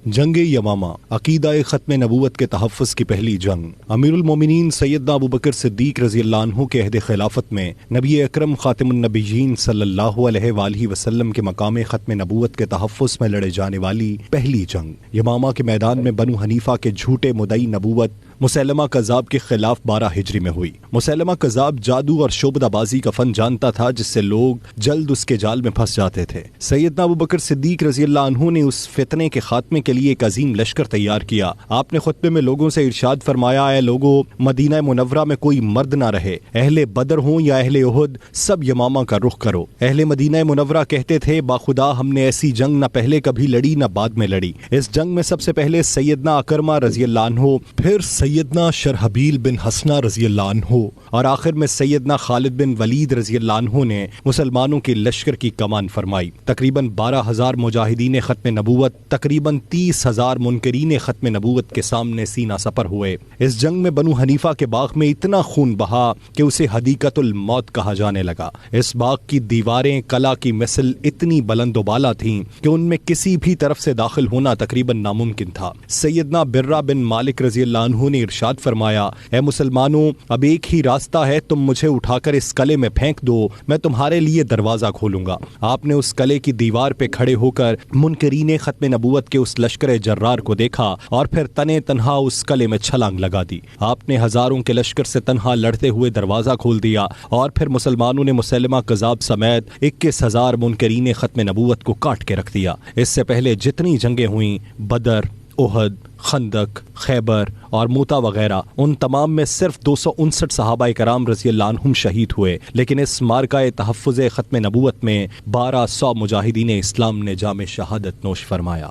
جنگ یمامہ عقیدہ ختم نبوت کے تحفظ کی پہلی جنگ۔ امیر المومنین سیدنا ابو بکر صدیق رضی اللہ عنہ کے عہد خلافت میں نبی اکرم خاتم النبیین صلی اللہ علیہ وآلہ وسلم کے مقام ختم نبوت کے تحفظ میں لڑے جانے والی پہلی جنگ یمامہ کے میدان میں بنو حنیفہ کے جھوٹے مدعی نبوت مسیلمہ کذاب کے خلاف 12 ہجری میں ہوئی۔ مسیلمہ کذاب جادو اور شعبدہ بازی کا فن جانتا تھا جس سے لوگ جلد اس کے جال میں پھنس جاتے تھے۔ سیدنا ابو بکر صدیق رضی اللہ عنہ نے اس فتنے کے خاتمے کے لیے ایک عظیم لشکر تیار کیا۔ آپ نے خطبے میں لوگوں سے ارشاد فرمایا، اے لوگو، مدینہ منورہ میں کوئی مرد نہ رہے، اہل بدر ہوں یا اہل احد، سب یمامہ کا رخ کرو۔ اہل مدینہ منورہ کہتے تھے، باخدا ہم نے ایسی جنگ نہ پہلے کبھی لڑی نہ بعد میں لڑی۔ اس جنگ میں سب سے پہلے سیدنا اکرمہ رضی اللہ عنہ، پھر سیدنا شرحبیل بن حسنہ رضی اللہ عنہ اور آخر میں سیدنا خالد بن ولید رضی اللہ عنہ نے مسلمانوں کی لشکر کی کمان فرمائی۔ تقریباً 12,000 مجاہدین ختم نبوت تقریباً 30,000 منکرین ختم نبوت کے سامنے سینہ سپر ہوئے۔ اس جنگ میں بنو حنیفہ کے باغ میں اتنا خون بہا کہ اسے حدیقۃ الموت کہا جانے لگا۔ اس باغ کی دیواریں قلعہ کی مثل اتنی بلند و بالا تھیں کہ ان میں کسی بھی طرف سے داخل ہونا تقریباً ناممکن تھا۔ سیدنا برہ بن مالک رضی اللہ عنہ نے ارشاد فرمایا، اے مسلمانوں، اب ایک ہی راستہ ہے، تم مجھے اٹھا کر اس قلعے میں پھینک دو، میں تمہارے لیے دروازہ کھولوں گا۔ آپ نے اس قلعے کی دیوار پہ کھڑے ہو کر منکرین ختم نبوت کے اس لشکر جرار کو دیکھا اور پھر تنے تنہا اس قلعے میں چھلانگ لگا دی۔ آپ نے ہزاروں کے لشکر سے تنہا لڑتے ہوئے دروازہ کھول دیا اور پھر مسلمانوں نے مسیلمہ کذاب سمیت 21,000 منکرین ختم نبوت کو کاٹ کے رکھ دیا۔ اس سے پہلے جتنی جنگیں ہوئیں، بدر، احد، خندق، خیبر اور موتا وغیرہ، ان تمام میں صرف 259 صحابہ کرام رضی اللہ عنہم شہید ہوئے، لیکن اس مارکہ تحفظ ختم نبوت میں 1200 مجاہدین اسلام نے جام شہادت نوش فرمایا۔